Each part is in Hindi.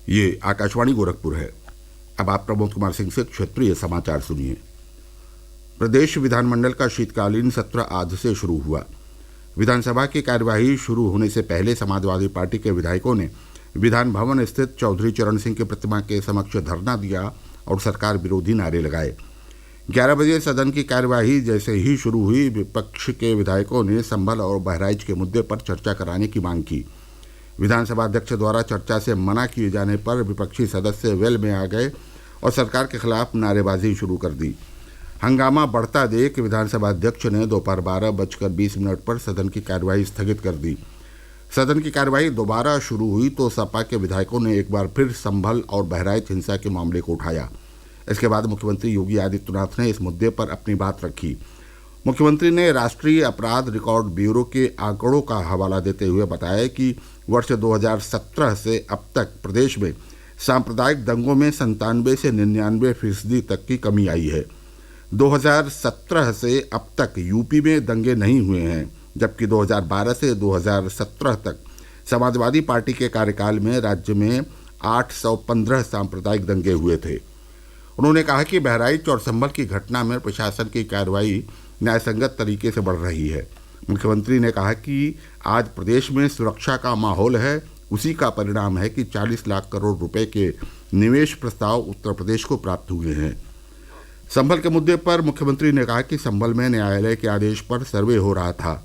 ये आकाशवाणी गोरखपुर है। अब आप प्रमोद कुमार सिंह से क्षेत्रीय समाचार सुनिए। प्रदेश विधानमंडल का शीतकालीन सत्र आज से शुरू हुआ। विधानसभा की कार्यवाही शुरू होने से पहले समाजवादी पार्टी के विधायकों ने विधान भवन स्थित चौधरी चरण सिंह की प्रतिमा के समक्ष धरना दिया और सरकार विरोधी नारे लगाए। 11 बजे सदन की कार्यवाही जैसे ही शुरू हुई, विपक्ष के विधायकों ने संभल और बहराइच के मुद्दे पर चर्चा कराने की मांग की। विधानसभा अध्यक्ष द्वारा चर्चा से मना किए जाने पर विपक्षी सदस्य वेल में आ गए और सरकार के खिलाफ नारेबाजी शुरू कर दी। हंगामा बढ़ता देख विधानसभा अध्यक्ष ने दोपहर 12:20 पर सदन की कार्यवाही स्थगित कर दी। सदन की कार्यवाही दोबारा शुरू हुई तो सपा के विधायकों ने एक बार फिर संभल और बहराइच हिंसा के मामले को उठाया। इसके बाद मुख्यमंत्री योगी आदित्यनाथ ने इस मुद्दे पर अपनी बात रखी। मुख्यमंत्री ने राष्ट्रीय अपराध रिकॉर्ड ब्यूरो के आंकड़ों का हवाला देते हुए बताया कि वर्ष 2017 से अब तक प्रदेश में सांप्रदायिक दंगों में 97 से 99% तक की कमी आई है। 2017 से अब तक यूपी में दंगे नहीं हुए हैं, जबकि 2012 से 2017 तक समाजवादी पार्टी के कार्यकाल में राज्य में 815 सांप्रदायिक दंगे हुए थे। उन्होंने कहा कि बहराइच और संभल की घटना में प्रशासन की कार्रवाई न्यायसंगत तरीके से बढ़ रही है। मुख्यमंत्री ने कहा कि आज प्रदेश में सुरक्षा का माहौल है, उसी का परिणाम है कि 40 लाख करोड़ रुपए के निवेश प्रस्ताव उत्तर प्रदेश को प्राप्त हुए हैं। संभल के मुद्दे पर मुख्यमंत्री ने कहा कि संभल में न्यायालय के आदेश पर सर्वे हो रहा था।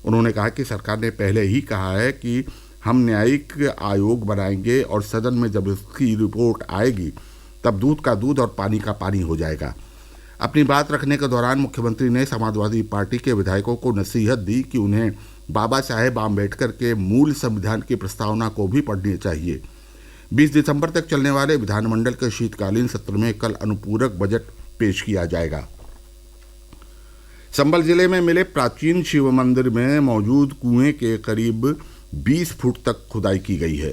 उन्होंने कहा कि सरकार ने पहले ही कहा है कि हम न्यायिक आयोग बनाएंगे और सदन में जब इसकी रिपोर्ट आएगी तब दूध का दूध और पानी का पानी हो जाएगा। अपनी बात रखने के दौरान मुख्यमंत्री ने समाजवादी पार्टी के विधायकों को नसीहत दी कि उन्हें बाबा साहेब आम्बेडकर के मूल संविधान की प्रस्तावना को भी पढ़नी चाहिए। 20 दिसंबर तक चलने वाले विधानमंडल के शीतकालीन सत्र में कल अनुपूरक बजट पेश किया जाएगा। संभल जिले में मिले प्राचीन शिव मंदिर में मौजूद कुएं के करीब 20 फुट तक खुदाई की गई है।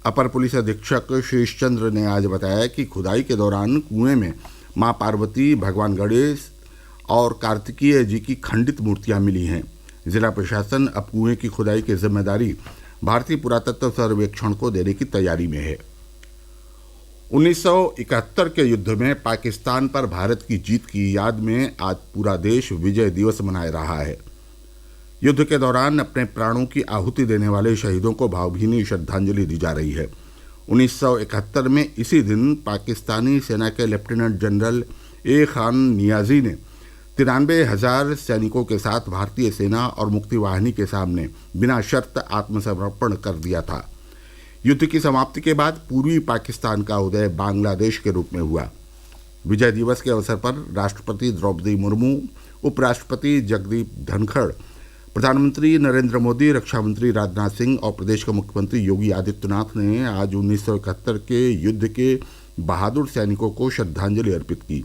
अपर पुलिस अधीक्षक शीश चंद्र ने आज बताया कि खुदाई के दौरान कुएं में मां पार्वती, भगवान गणेश और कार्तिकेय जी की खंडित मूर्तियां मिली हैं। जिला प्रशासन अब कुएं की खुदाई की जिम्मेदारी भारतीय पुरातत्व सर्वेक्षण को देने की तैयारी में है। 1971 के युद्ध में पाकिस्तान पर भारत की जीत की याद में आज पूरा देश विजय दिवस मना रहा है। युद्ध के दौरान अपने प्राणों की आहुति देने वाले शहीदों को भावभीनी श्रद्धांजलि दी जा रही है। 1971 में इसी दिन पाकिस्तानी सेना के lieutenant general A Khan Niazi ने 93,000 सैनिकों के साथ भारतीय सेना और मुक्ति वाहिनी के सामने बिना शर्त आत्मसमर्पण कर दिया था। युद्ध की समाप्ति के बाद पूर्वी पाकिस्तान का उदय बांग्लादेश के रूप में हुआ। विजय दिवस के अवसर पर राष्ट्रपति द्रौपदी मुर्मू, उपराष्ट्रपति जगदीप धनखड़, प्रधानमंत्री नरेंद्र मोदी, रक्षा मंत्री राजनाथ सिंह और प्रदेश के मुख्यमंत्री योगी आदित्यनाथ ने आज 1971 के युद्ध के बहादुर सैनिकों को श्रद्धांजलि अर्पित की।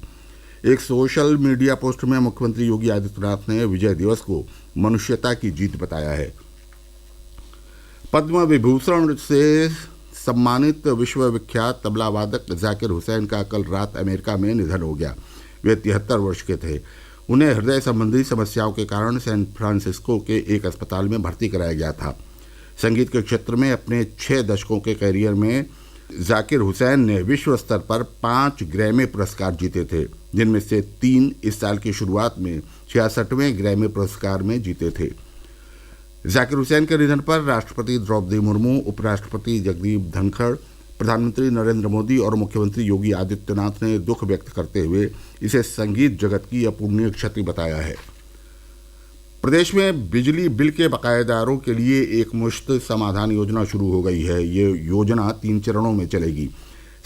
एक सोशल मीडिया पोस्ट में मुख्यमंत्री योगी आदित्यनाथ ने विजय दिवस को मनुष्यता की जीत बताया है। पद्म विभूषण से सम्मानित विश्वविख्यात तबला वादक जाकिर हुसैन का कल रात अमेरिका में निधन हो गया। वे 73 वर्ष के थे। उन्हें हृदय संबंधी समस्याओं के कारण सैन फ्रांसिस्को के एक अस्पताल में भर्ती कराया गया था। संगीत के क्षेत्र में अपने 6 दशकों के कैरियर में जाकिर हुसैन ने विश्व स्तर पर 5 ग्रैमी पुरस्कार जीते थे, जिनमें से 3 इस साल की शुरुआत में 66वें ग्रैमी पुरस्कार में जीते थे। जाकिर हुसैन के निधन पर राष्ट्रपति द्रौपदी मुर्मू, उपराष्ट्रपति जगदीप धनखड़, प्रधानमंत्री नरेंद्र मोदी और मुख्यमंत्री योगी आदित्यनाथ ने दुख व्यक्त करते हुए इसे संगीत जगत की अपूर्णीय क्षति बताया है। प्रदेश में बिजली बिल के बकायेदारों के लिए एक मुश्त समाधान योजना शुरू हो गई है। ये योजना 3 चरणों में चलेगी।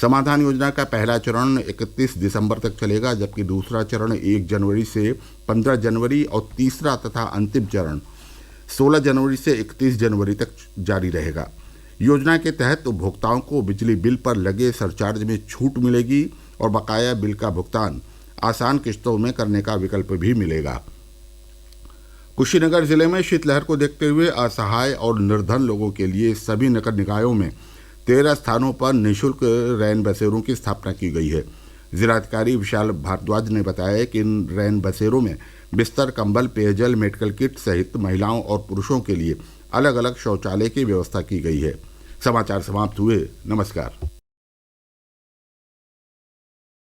समाधान योजना का पहला चरण 31 दिसंबर तक चलेगा, जबकि दूसरा चरण 1 जनवरी से 15 जनवरी और तीसरा तथा अंतिम चरण 16 जनवरी से 31 जनवरी तक जारी रहेगा। योजना के तहत उपभोक्ताओं को बिजली बिल पर लगे सरचार्ज में छूट मिलेगी और बकाया बिल का भुगतान आसान किस्तों में करने का विकल्प भी मिलेगा। कुशीनगर जिले में शीतलहर को देखते हुए असहाय और निर्धन लोगों के लिए सभी नगर निकायों में 13 स्थानों पर निःशुल्क रैन बसेरों की स्थापना की गई है। जिलाधिकारी विशाल भारद्वाज ने बताया कि इन रैन बसेरों में बिस्तर, कंबल, पेयजल, मेडिकल किट सहित महिलाओं और पुरुषों के लिए अलग अलग शौचालय की व्यवस्था की गई है। समाचार समाप्त हुए। नमस्कार।